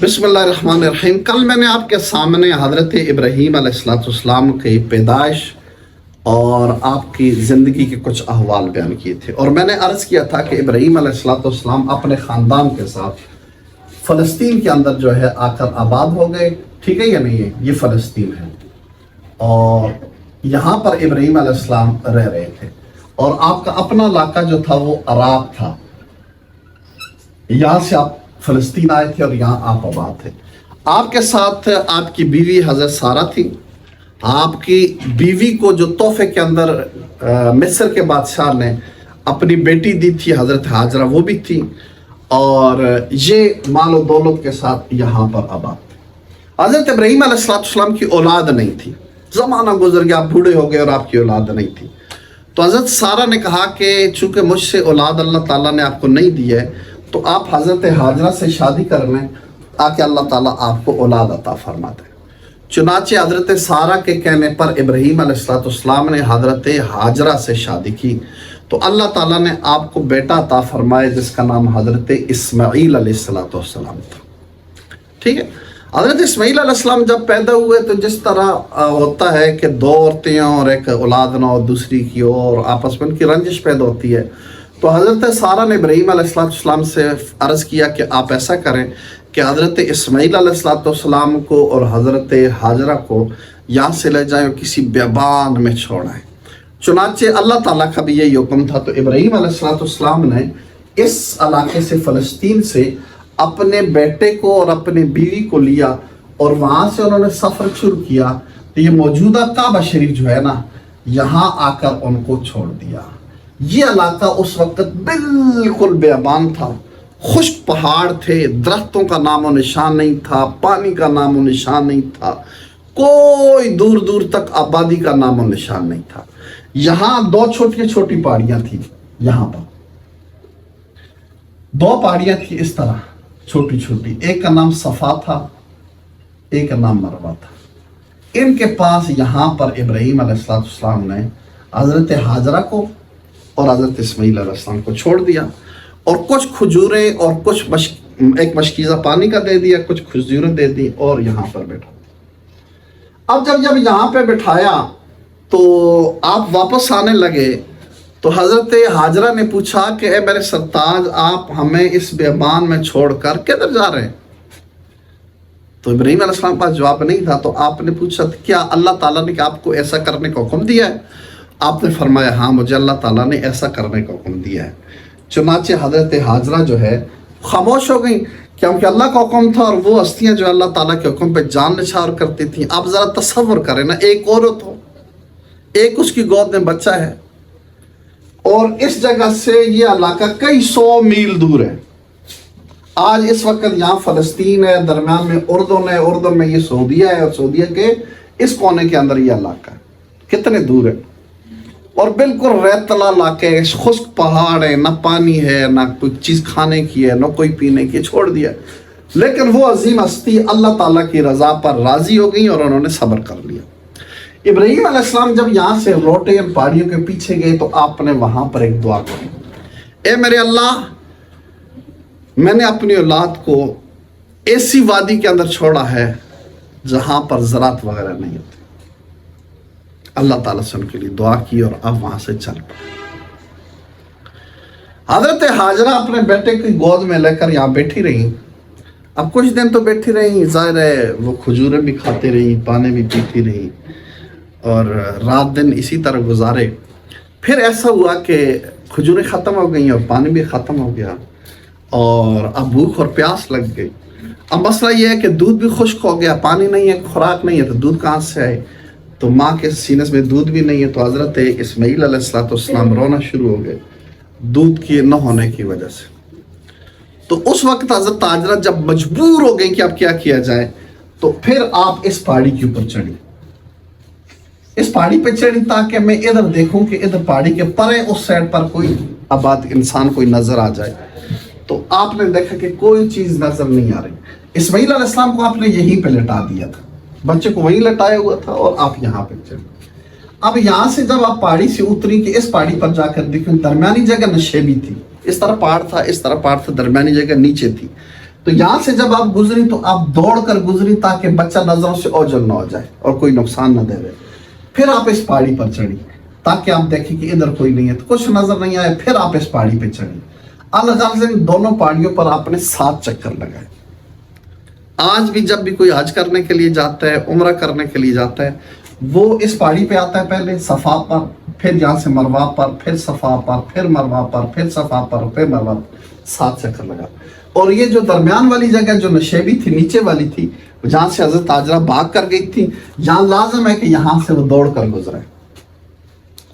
बिस्मिल्लाहिर्रहमानिर्रहीम। कल मैंने आपके सामने हज़रत इब्राहीम अलैहिस्सलाम की पैदाइश और आपकी ज़िंदगी के कुछ अहवाल बयान किए थे, और मैंने अर्ज़ किया था कि इब्राहीम अलैहिस्सलाम अपने ख़ानदान के साथ फ़लस्तीन के अंदर जो है आकर आबाद हो गए। ठीक है या नहीं है? ये फ़लस्तीन है और यहाँ पर इब्राहीम अलैहिस्सलाम रह रहे थे, और आपका अपना इलाका जो था वो अराक था। यहाँ से आप फ़लस्तीन आए थे और यहाँ आप आबाद थे। आपके साथ आपकी बीवी हज़रत सारा थी। आपकी बीवी को जो तोहफे के अंदर मिस्र के बादशाह ने अपनी बेटी दी थी हज़रत हाजरा, वो भी थी, और ये माल और दौलत के साथ यहाँ पर आबाद थे। हज़रत इब्राहीम अलैहिस्सलाम की औलाद नहीं थी। ज़माना गुजर गया, आप बूढ़े हो गए और आपकी औलाद नहीं थी। तो हज़रत सारा ने कहा कि चूँकि मुझसे औलाद अल्लाह ताला ने आपको नहीं दी है, तो आप हज़रत हाजरा से शादी कर लें ताकि अल्लाह ताला आपको औलाद अता फरमा दे। चुनाचे हज़रत सारा के कहने पर इब्राहीम अलैहिस्सलाम ने हज़रत हाजरा से शादी की, तो अल्लाह ताला ने आपको बेटा अता फरमाए जिसका नाम हज़रत इस्माईल अलैहिस्सलाम था। ठीक है, हज़रत इस्माईल अलैहिस्सलाम जब पैदा हुए तो जिस तरह होता है कि दो औरतें और एक औलाद ना हो दूसरी की और आपस में उनकी रंजिश पैदा होती है, तो हज़रत सारा ने इब्राहीम अलैहिस्सलाम से अर्ज़ किया कि आप ऐसा करें कि हज़रत इस्माईल अलैहिस्सलाम को और हज़रत हाजरा को यहाँ से ले जाएं और किसी बेबान में छोड़ाएं। चुनाचे अल्लाह ताला का भी यही हुक्म था। तो इब्राहीम अलैहिस्सलाम ने इस इलाके से फ़लस्तीन से अपने बेटे को और अपनी बीवी को लिया और वहाँ से उन्होंने सफ़र शुरू किया। तो ये मौजूदा काबा शरीफ जो है ना, यहाँ आकर उनको छोड़ दिया। ये इलाका उस वक्त बिल्कुल बेबान था, खुश्क पहाड़ थे, दरख्तों का नामो निशान नहीं था, पानी का नामो निशान नहीं था, कोई दूर दूर तक आबादी का नामो निशान नहीं था। यहाँ दो छोटी छोटी पहाड़ियाँ थी, यहाँ पर दो पहाड़ियाँ थी इस तरह छोटी छोटी, एक का नाम सफ़ा था, एक का नाम मरवा था। इनके पास यहाँ पर इब्राहीम अलैहिस्सलाम ने हज़रत हाजरा को और हज़रत इस्माईल अलैहिस्सलाम को छोड़ दिया, और कुछ खजूरें और कुछ एक मशकीज़ा पानी का दे दिया, कुछ खजूरें दे दी और यहाँ पर बैठा। अब जब यहाँ पे बिठाया तो आप वापस आने लगे, तो हज़रत हाजरा ने पूछा कि ए मेरे सरताज, आप हमें इस बेबान में छोड़कर किधर जा रहे हैं? तो इब्राहीम अलैहिस्सलाम के पास जवाब नहीं था। तो आपने पूछा क्या अल्लाह ताला ने आपको ऐसा करने का हुक्म दिया है? आपने फरमाया हाँ, मुझे अल्लाह ताला ने ऐसा करने का हुक्म दिया है। चुनाचे हज़रत हाजरा जो है खामोश हो गई, क्योंकि अल्लाह का हुक्म था और वो हस्तियाँ जो अल्लाह ताला के हुक्म पे जान निछावर करती थी। आप ज़रा तसव्वुर करें ना, एक औरत हो, एक उसकी गोद में बच्चा है, और इस जगह से ये इलाका कई 100 मील दूर है। आज इस वक्त यहाँ फ़लस्तीन है, दरम्यान में उर्दन है, उर्दन में ये सऊदीया है, और सऊदीया के इस कोने के अंदर ये इलाका है। कितने दूर है, और बिल्कुल रेतला इलाके, खुश्क पहाड़ है, ना पानी है, ना कोई चीज़ खाने की है, ना कोई पीने की, छोड़ दिया। लेकिन वो अजीम हस्ती अल्लाह ताला की रज़ा पर राज़ी हो गई और उन्होंने सब्र कर लिया। इब्राहीम अलैहिस्सलाम जब यहाँ से लौटे और पहाड़ियों के पीछे गए, तो आपने वहाँ पर एक दुआ की, ए मेरे अल्लाह, मैंने अपनी औलाद को ऐसी वादी के अंदर छोड़ा है जहाँ पर ज़रात वगैरह नहीं होती। अल्लाह ताला से उनके लिए दुआ की और अब वहाँ से चल पड़े। हज़रत हाजरा अपने बेटे की गोद में लेकर यहाँ बैठी रही। अब कुछ दिन तो बैठी रही, ज़ाहिर है वो खजूरें भी खाती रही, पानी भी पीती रही, और रात दिन इसी तरह गुजारे। फिर ऐसा हुआ कि खजूरें ख़त्म हो गई और पानी भी ख़त्म हो गया, और अब भूख और प्यास लग गई। अब मसला ये है कि दूध भी खुश्क हो गया, पानी नहीं है, खुराक नहीं है, तो दूध कहाँ से आए? तो माँ के सीने में दूध भी नहीं है। तो हज़रत इस्माईल अलैहिस्सलाम रोना शुरू हो गए दूध की न होने की वजह से। तो उस वक्त हज़रत हाजरा जब मजबूर हो गई कि अब क्या किया जाए, तो फिर आप इस पहाड़ी के ऊपर चढ़ी, इस पहाड़ी पे चढ़ी ताकि मैं इधर देखूं कि इधर पहाड़ी के परे उस साइड पर कोई आबाद इंसान कोई नजर आ जाए। तो आपने देखा कि कोई चीज़ नजर नहीं आ रही। इस्माईल अलैहिस्सलाम को आपने यहीं पे लिटा दिया था, बच्चे को वहीं लटाया हुआ था, और आप यहाँ पे चले। अब यहाँ से जब आप पहाड़ी से उतरी कि इस पहाड़ी पर जाकर देखें, दरमियानी जगह नशेबी थी, इस तरह पहाड़ था, इस तरह पहाड़ था, दरमियानी जगह नीचे थी। تو یہاں سے جب آپ گزری تو آپ دوڑ کر گزری تاکہ بچہ نظروں سے اوجھل نہ ہو جائے اور کوئی نقصان نہ دے دے. پھر آپ اس پہاڑی پر چڑھی تاکہ آپ دیکھیں کہ ادھر کوئی نہیں ہے, تو کچھ نظر نہیں آئے. پھر آپ اس پہاڑی پہ چڑھی. اللہ تعالیٰ سے دونوں پہاڑیوں پر آپ نے 7 چکر لگائے. آج بھی جب بھی کوئی حج کرنے کے لیے جاتا ہے, عمرہ کرنے کے لیے جاتا ہے, وہ اس پہاڑی پہ آتا ہے, پہلے صفا پر, پھر یہاں سے مروہ پر, پھر صفا پر, پھر مروہ پر, پھر صفا پر, پھر مروہ پر, 7 چکر لگا. اور یہ جو درمیان والی جگہ جو نشیبی تھی, نیچے والی تھی, جہاں سے حضرت حاجرہ بھاگ کر گئی تھی, یہاں لازم ہے کہ یہاں سے وہ دوڑ کر گزرے.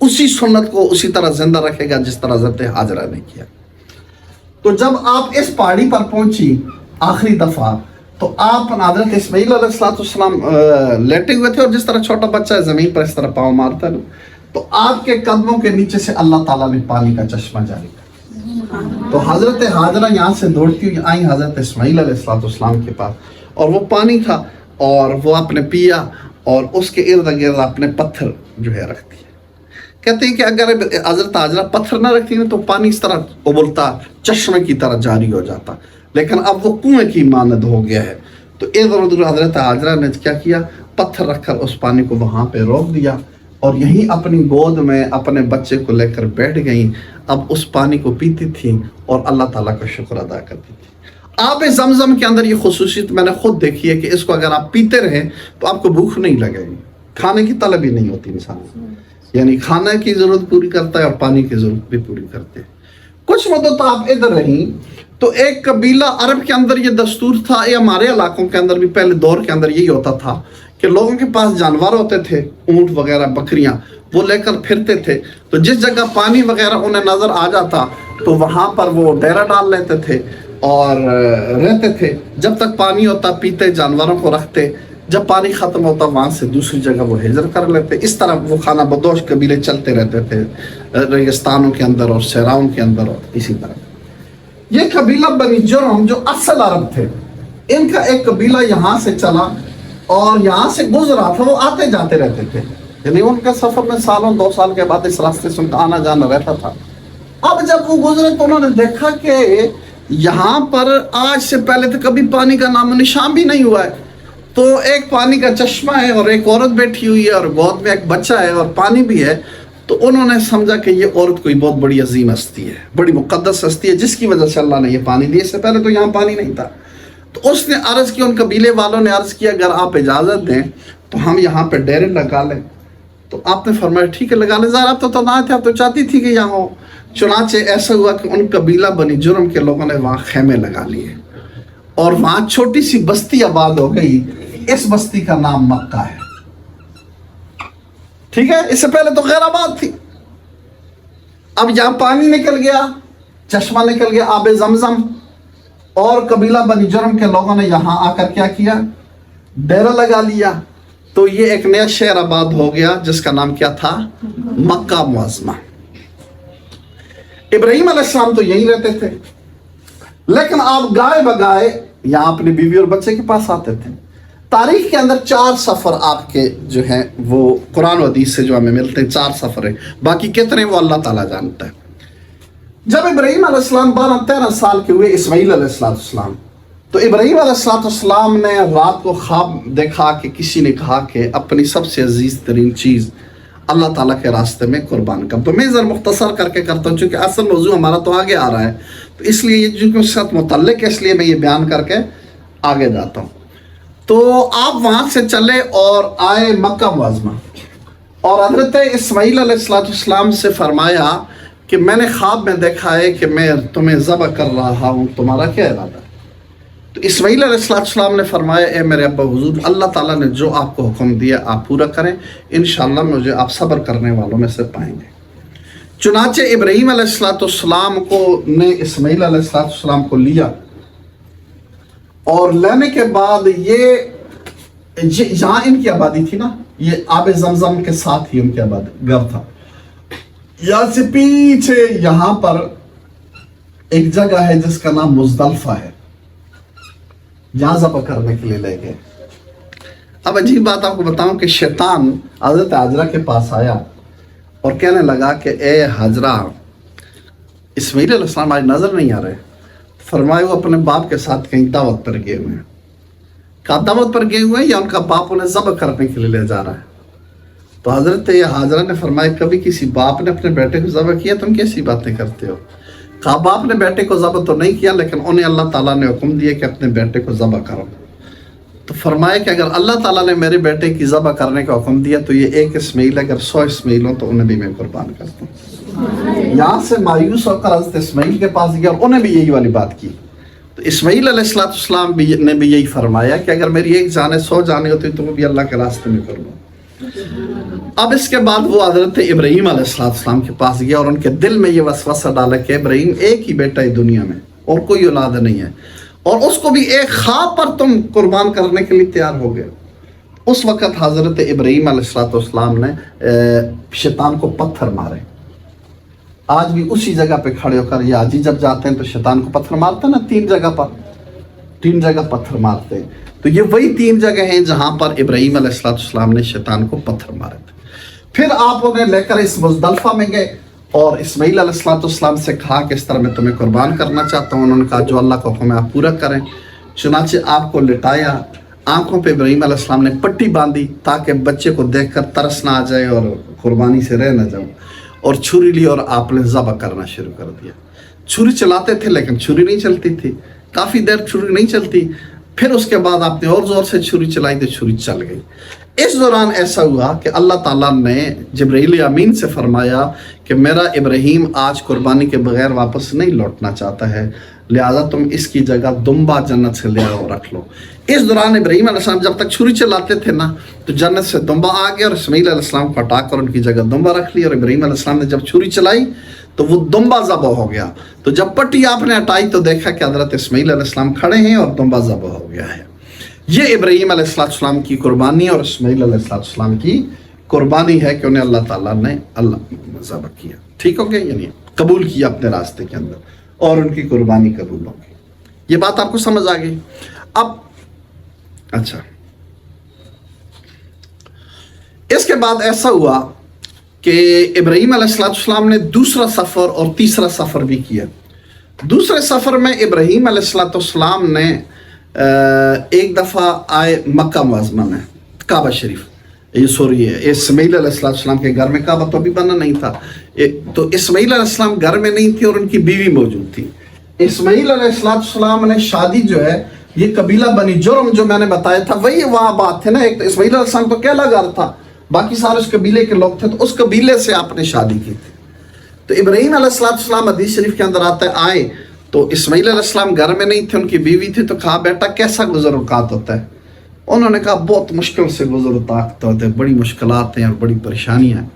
اسی سنت کو اسی طرح زندہ رکھے گا جس طرح حضرت حاجرہ نے کیا. تو جب آپ اس پہاڑی پر پہنچی آخری دفعہ, تو آپ حضرت اسماعیل علیہ السلام لیٹے ہوئے تھے, اور جس طرح چھوٹا بچہ ہے زمین پر اس طرح پاؤں مارتا ہے, تو آپ کے قدموں کے نیچے سے اللہ تعالیٰ نے پانی کا چشمہ جاری کیا. تو حضرت حاجرہ یہاں سے دوڑتی ہوئی آئی حضرت اسماعیل علیہ السلام کے پاس, اور وہ پانی تھا اور وہ آپ نے پیا, اور اس کے ارد گرد آپ نے پتھر جو ہے رکھ دیا. کہتے ہیں کہ اگر حضرت حاجرہ پتھر نہ رکھتی نا تو پانی اس طرح ابلتا چشمے کی طرح جاری ہو جاتا, لیکن اب وہ کنویں کی مانند ہو گیا ہے. تو ادھر ادھر حضرت حاجرہ نے کیا کیا, پتھر رکھ کر اس پانی کو وہاں پہ روک دیا, اور یہیں اپنی گود میں اپنے بچے کو لے کر بیٹھ گئیں. اب اس پانی کو پیتی تھی اور اللہ تعالیٰ کا شکر ادا کرتی تھی. آب زمزم کے اندر یہ خصوصیت میں نے خود دیکھی ہے کہ اس کو اگر آپ پیتے رہیں تو آپ کو بھوک نہیں لگے گی, کھانے کی طلب ہی نہیں ہوتی انسان. یعنی کھانے کی ضرورت پوری کرتا ہے اور پانی کی ضرورت بھی پوری کرتے ہیں. کچھ مدت آپ ادھر رہیں تو ایک قبیلہ عرب کے اندر یہ دستور تھا, یہ ہمارے علاقوں کے اندر بھی پہلے دور کے اندر یہی ہوتا تھا کہ لوگوں کے پاس جانور ہوتے تھے, اونٹ وغیرہ, بکریاں, وہ لے کر پھرتے تھے. تو جس جگہ پانی وغیرہ انہیں نظر آ جاتا تو وہاں پر وہ ڈیرا ڈال لیتے تھے اور رہتے تھے. جب تک پانی ہوتا پیتے, جانوروں کو رکھتے, جب پانی ختم ہوتا وہاں سے دوسری جگہ وہ ہجرت کر لیتے. اس طرح وہ خانہ بدوش قبیلے چلتے رہتے تھے ریگستانوں کے اندر اور صحراؤں کے اندر. اور اسی طرح یہ قبیلہ بنی جرم جو اصل عرب تھے, ان کا ایک قبیلہ یہاں سے چلا اور یہاں سے گزرا تھا. وہ آتے جاتے رہتے تھے, یعنی ان کا سفر میں سالوں 2 سال کے بعد اس راستے سے ان کا آنا جانا رہتا تھا. اب جب وہ گزرے تو انہوں نے دیکھا کہ یہاں پر آج سے پہلے تو کبھی پانی کا نام و نشان بھی نہیں ہوا ہے. تو ایک پانی کا چشمہ ہے اور ایک عورت بیٹھی ہوئی ہے اور گود میں ایک بچہ ہے اور پانی بھی ہے. تو انہوں نے سمجھا کہ یہ عورت کوئی بہت بڑی عظیم ہستی ہے, بڑی مقدس ہستی ہے, جس کی وجہ سے اللہ نے یہ پانی دیا. اس سے پہلے تو یہاں پانی نہیں تھا. تو اس نے عرض کی, ان قبیلے والوں نے عرض کیا اگر آپ اجازت دیں تو ہم یہاں پہ ڈیرے لگا لیں. تو آپ نے فرمایا ٹھیک ہے لگا لیں. ظاہر آپ تو نہ تھے, آپ تو چاہتی تھی کہ یہاں ہو. چنانچہ ایسا ہوا کہ ان قبیلہ بنی جرم کے لوگوں نے وہاں خیمے لگا لیے اور وہاں چھوٹی سی بستی آباد ہو گئی. اس بستی کا نام مکہ ہے. ٹھیک ہے, اس سے پہلے تو غیر آباد تھی. اب یہاں پانی نکل گیا, چشمہ نکل گیا, آب زمزم, اور قبیلہ بنی جرم کے لوگوں نے یہاں آ کر کیا کیا, ڈیرا لگا لیا. تو یہ ایک نیا شہر آباد ہو گیا جس کا نام کیا تھا, مکہ معظمہ. ابراہیم علیہ السلام تو یہیں رہتے تھے, لیکن آپ گائے بگائے یہاں اپنی بیوی اور بچے کے پاس آتے تھے. تاریخ کے اندر 4 سفر آپ کے جو ہیں وہ قرآن و حدیث سے جو ہمیں ملتے ہیں, 4 سفر ہیں. باقی کتنے وہ اللہ تعالیٰ جانتا ہے. جب ابراہیم علیہ السلام 12-13 سال کے ہوئے, اسماعیل علیہ السلام, تو ابراہیم علیہ السلام نے رات کو خواب دیکھا کہ کسی نے کہا کہ اپنی سب سے عزیز ترین چیز اللہ تعالیٰ کے راستے میں قربان کر. تو میں ذرا مختصر کر کے کرتا ہوں چونکہ اصل موضوع ہمارا تو آگے آ رہا ہے, تو اس لیے یہ جو اس کے ساتھ متعلق ہے اس لیے میں یہ بیان کر کے آگے جاتا ہوں. تو آپ وہاں سے چلے اور آئے مکہ معظمہ, اور حضرت اسماعیل علیہ السلام سے فرمایا کہ میں نے خواب میں دیکھا ہے کہ میں تمہیں ذبح کر رہا ہوں, تمہارا کیا ارادہ ہے؟ تو اسماعیل علیہ السلام نے فرمایا اے میرے ابا حضور, اللہ تعالیٰ نے جو آپ کو حکم دیا آپ پورا کریں, انشاءاللہ مجھے آپ صبر کرنے والوں میں سے پائیں گے. چنانچہ ابراہیم علیہ السلام کو نے اسماعیل علیہ السلام کو لیا, اور لینے کے بعد یہ یہاں ان کی آبادی تھی نا, یہ آب زمزم کے ساتھ ہی ان کی آبادی گھر تھا. یہاں سے پیچھے یہاں پر ایک جگہ ہے جس کا نام مزدلفہ ہے, یہاں ذبح کرنے کے لیے لے گئے. اب عجیب بات آپ کو بتاؤں کہ شیطان حضرت حاجرہ کے پاس آیا اور کہنے لگا کہ اے حاجرہ, اسماعیل علیہ السلام آج نظر نہیں آ رہے. फरमाया वो अपने बाप के साथ कहीं दावत पर गए हुए हैं। कहा दावत पर गए हुए हैं या उनका बाप उन्हें ज़ब्ह करने के लिए ले जा रहा है? तो हज़रत हाजरा ने फरमाया कभी किसी बाप ने अपने बेटे को ज़ब्ह किया? तुम कैसी बातें करते हो? कहा बाप ने बेटे को ज़ब्ह तो नहीं किया, लेकिन उन्हें अल्लाह ताला ने हुक्म दिया कि अपने बेटे को ज़ब्ह करो। तो फरमाया कि अगर अल्लाह ताला ने मेरे बेटे की ज़ब्ह करने का हुक्म दिया तो ये एक इस्माइल, अगर 100 इस्माइल हो तो उन्हें भी मैं कुर्बान करता हूँ। यहाँ से मायूस होकर हज़रत इस्माइल के पास गया और उन्हें भी यही वाली बात की। तो इस्माइल अलैहिस्सलाम ने भी यही फरमाया कि अगर मेरी एक जाने 100 जाने होती तो वो भी अल्लाह के रास्ते में कर लूँ। अब इसके बाद वो हज़रत इब्राहीम अलैहिस्सलाम के पास गया और उनके दिल में ये वसवसा डाला कि इब्राहीम एक ही बेटा है दुनिया में और कोई औलाद नहीं है, और उसको भी एक ख्वाब पर तुम कुर्बान करने के लिए तैयार हो गए। उस वक़्त हज़रत इब्राहीम अलैहिस्सलाम ने शैतान को पत्थर मारे। आज भी उसी जगह पे खड़े होकर ये हाजी जब जाते हैं तो शैतान को पत्थर मारते हैं ना, 3 जगह पत्थर मारते हैं। तो ये वही 3 जगह हैं जहाँ पर इब्राहीम अलैहिस्सलाम ने शैतान को पत्थर मारे थे। फिर आप उन्हें लेकर इस मुज़दलिफ़ा में गए और इस्माइल अलैहिस्सलाम से कहा कि इस तरह मैं तुम्हें कुर्बान करना चाहता हूँ। उन्होंने कहा जो अल्लाह का हुक्म है आप पूरा करें। चुनाचे आपको लिटाया, आंखों पे इब्राहीम अलैहिस्सलाम ने पट्टी बांधी ताकि बच्चे को देखकर तरस ना आ जाए और कुर्बानी से रह ना जाओ, और छुरी ली और आपने ज़ब्ह करना शुरू कर दिया। छुरी चलाते थे लेकिन छुरी नहीं चलती थी, काफ़ी देर छुरी नहीं चलती। फिर उसके बाद आपने और ज़ोर से छुरी चलाई तो छुरी चल गई। इस दौरान ऐसा हुआ कि अल्लाह ताला ने जिब्रील अमीन से फरमाया कि मेरा इब्राहीम आज कुर्बानी के बगैर वापस नहीं लौटना चाहता है, लिहाजा तुम इसकी जगह दुम्बा जन्नत से ले आओ रख लो। इस दौरान इब्राहीम अलैहिस्सलाम जब तक छुरी चलाते थे ना तो जन्नत से दुम्बा आ गया और इस्माइल अलैहिस्सलाम को हटाकर उनकी जगह दुम्बा रख लिया। और इब्राहीम अलैहिस्सलाम ने जब छुरी चलाई तो वो दुम्बा ज़ब्ह हो गया। तो जब पट्टी आपने हटाई तो देखा कि हज़रत इस्माइल अलैहिस्सलाम खड़े हैं और दुम्बा ज़ब्ह हो गया है। ये इब्राहीम अलैहिस्सलाम की कुर्बानी और इस्माइल अलैहिस्सलाम की कुर्बानी है कि उन्हें अल्लाह ताला ने ज़ब्ह किया। ठीक हो गया, यानी कबूल किया अपने रास्ते के अंदर और उनकी कुर्बानी कबूल हो गई। ये बात आपको समझ आ गई? अब अच्छा, इसके बाद ऐसा हुआ कि इब्राहीम अलैहिस्सलाम ने दूसरा सफ़र और तीसरा सफ़र भी किया। दूसरे सफ़र में इब्राहीम अलैहिस्सलाम ने एक दफ़ा आए मक्का मुअज़्ज़मा में, काबा शरीफ, ये सॉरी है इस्माइल अलैहिस्सलाम के घर में, काबा तो अभी बना नहीं था। तो इस्माइल अलैहिस्सलाम घर में नहीं थी और उनकी बीवी मौजूद थी। इस्माइल अलैहिस्सलाम ने शादी जो है ये कबीला बनी जुर्म जो मैंने बताया था वही वहाँ बात थे ना। एक तो इस्माइल अलैहिस्सलाम तो अकेला घर था, बाकी सारे उस कबीले के लोग थे, तो उस कबीले से आपने शादी की थी। तो इब्राहीम अलैहिस्सलाम हदीस शरीफ के अंदर आता है आए तो इस्माइल अलैहिस्सलाम घर में नहीं थे, उनकी बीवी थी। तो कहा बेटा कैसा गुज़र औक़ात होता है? उन्होंने कहा बहुत मुश्किल से गुज़र औक़ात होते हैं, बड़ी मुश्किलात हैं और बड़ी परेशानियाँ हैं।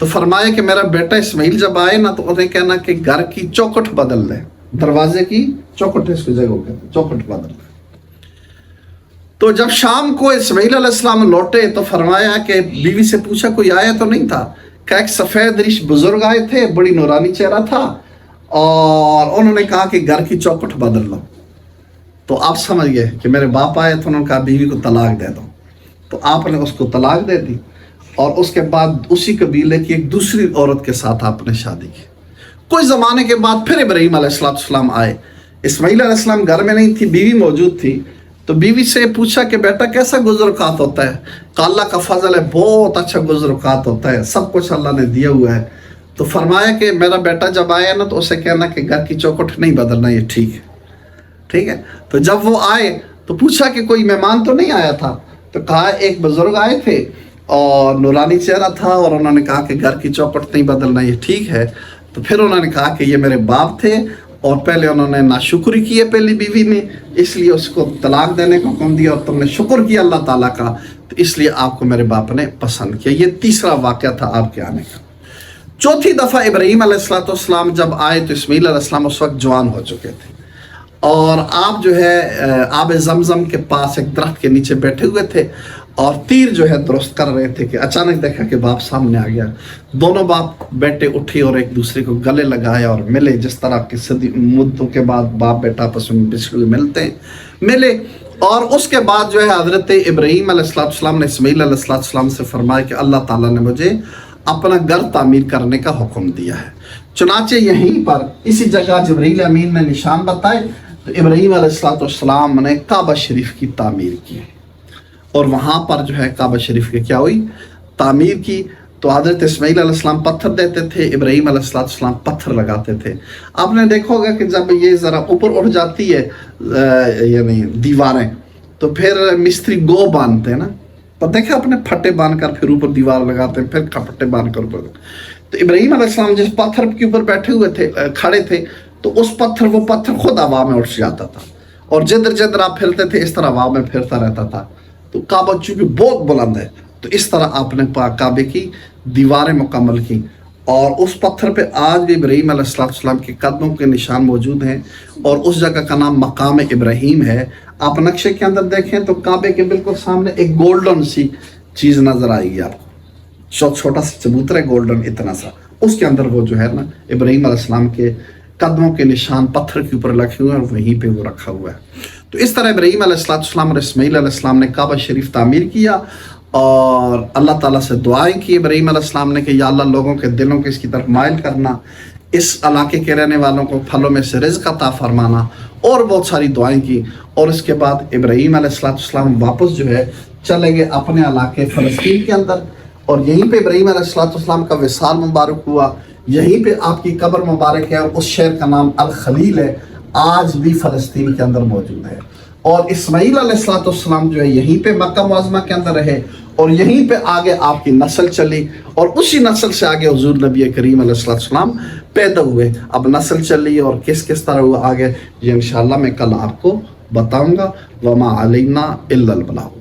तो फरमाया कि मेरा बेटा इस्माइल जब आए ना तो उन्हें कहना कि घर की चौखट बदल दे, दरवाजे की चौखट इसको जगह कहते, चौखट बदल दे। तो जब शाम को इस्माइल अलैहिस्सलाम लौटे तो फरमाया कि बीवी से पूछा कोई आया तो नहीं था? क्या एक सफ़ेद रिश बुजुर्ग आए थे, बड़ी नूरानी चेहरा था, और उन्होंने कहा कि घर की चौखट बदल लो। तो आप समझ गए कि मेरे बाप आए तो उन्होंने कहा बीवी को तलाक दे दो। तो आपने उसको तलाक दे दी और उसके बाद उसी कबीले की एक दूसरी औरत के साथ आपने शादी की। कुछ ज़माने के बाद फिर इब्राहीम अलैहिस्सलाम आए। इस्माइल अलैहिस्सलाम घर में नहीं थी, बीवी मौजूद थी। तो बीवी से पूछा कि बेटा कैसा गुज़र औक़ात होता है? अल्लाह का फजल है, बहुत अच्छा गुज़र औक़ात होता है, सब कुछ अल्लाह ने दिया हुआ है। तो फरमाया कि मेरा बेटा जब आया ना तो उसे कहना कि घर की चौखट नहीं बदलना, ये ठीक है, ठीक है। तो जब वो आए तो पूछा कि कोई मेहमान तो नहीं आया था? तो कहा एक बुजुर्ग आए थे और नूरानी चेहरा था और उन्होंने कहा कि घर की चौखट नहीं बदलना, ये ठीक है। तो फिर उन्होंने कहा कि ये मेरे बाप थे और पहले उन्होंने नाशुक्री की है पहली बीवी ने, इसलिए उसको तलाक देने का हुक्म दिया और तुमने शुक्र किया अल्लाह ताला का, तो इसलिए आपको मेरे बाप ने पसंद किया। ये तीसरा वाक़या था आपके आने का। चौथी दफ़ा इब्राहीम अलैहिस्सलाम जब आए तो इस्माइल अलैहिस्सलाम उस वक्त जवान हो चुके थे और आप जो है आब ज़मज़म के पास एक दरख्त के नीचे बैठे हुए थे और तीर जो है दुरुस्त कर रहे थे कि अचानक देखा कि बाप सामने आ गया। दोनों बाप बेटे उठे और एक दूसरे को गले लगाए और मिले, जिस तरह की सदी मुद्दों के बाद बाप बेटा आपस में बिछड़े मिलते हैं, मिले। और उसके बाद जो है हज़रत इब्राहीम अलैहिस्सलाम ने इस्माइल अलैहिस्सलाम से फरमाया कि अल्लाह ताला ने मुझे अपना घर तामीर करने का हुक्म दिया है। चुनाचे यहीं पर इसी जगह जिब्रील अमीन ने निशान बताए तो इब्राहीम अलैहिस्सलाम ने काबा शरीफ की तामीर की और वहाँ पर जो है काबा शरीफ की क्या हुई, तामीर की। तो हज़रत इस्माईल अलैहिस्सलाम पत्थर देते थे, इब्राहीम अलैहिस्सलाम पत्थर लगाते थे। आपने देखा होगा कि जब ये ज़रा ऊपर उठ जाती है यानी दीवारें, तो फिर मिस्त्री गो बांधते हैं ना, पर देखे अपने फट्टे बांध कर फिर ऊपर दीवार लगाते हैं, फिर फट्टे बांध कर ऊपर। तो इब्राहीम अलैहिस्सलाम जिस पत्थर के ऊपर बैठे हुए थे, खड़े थे, तो उस पत्थर वो पत्थर खुद हवा में उठ जाता था और जिधर जिधर आप फिरते थे इस तरह हवा में फिरता रहता था। तो काबा चूंकि बहुत बुलंद है, तो इस तरह आपने काबे की दीवारें मुकम्मल की और उस पत्थर पे आज भी इब्राहीम अलैहिस्सलाम के कदमों के निशान मौजूद हैं और उस जगह का नाम मकाम इब्राहीम है। आप नक्शे के अंदर देखें तो काबे के बिल्कुल सामने एक गोल्डन सी चीज़ नजर आएगी आपको, छोटा सा चबूतरा है गोल्डन इतना सा, उसके अंदर वो जो है ना इब्राहीम अलैहिस्सलाम के कदमों के निशान पत्थर के ऊपर रखे हुए हैं और वहीं पे वो रखा हुआ है। तो इस तरह इब्राहीम अलैहिस्सलाम और इस्माईल अलैहिस्सलाम ने काबा शरीफ तामीर किया और अल्लाह ताला से दुआएं की इब्राहीम अलैहिस्सलाम ने कि या अल्लाह लोगों के दिलों को इसकी तरफ माइल करना, इस इलाके के रहने वालों को फलों में से रिज़्क़ अता फरमाना और बहुत सारी दुआएं की। और इसके बाद इब्राहीम अलैहिस्सलाम वापस जो है चले गए अपने इलाके फ़लस्तीन के अंदर और यहीं पे इब्राहीम अलैहिस्सलाम का विसाल मुबारक हुआ। यहीं पे आपकी कब्र मुबारक है, उस शहर का नाम अल खलील है, आज भी फ़लस्तीन के अंदर मौजूद है। और इस्माईल अलैहिस्सलाम जो है यहीं पे मक्का मुअज़्ज़मा के अंदर रहे और यहीं पे आगे आपकी नस्ल चली और उसी नस्ल से आगे हुज़ूर नबी करीम अलैहिस्सलाम पैदा हुए। अब नस्ल चली और किस किस तरह हुआ आगे ये इंशाअल्लाह मैं कल आपको बताऊंगा। वमा अलैना इल्लल बलाग।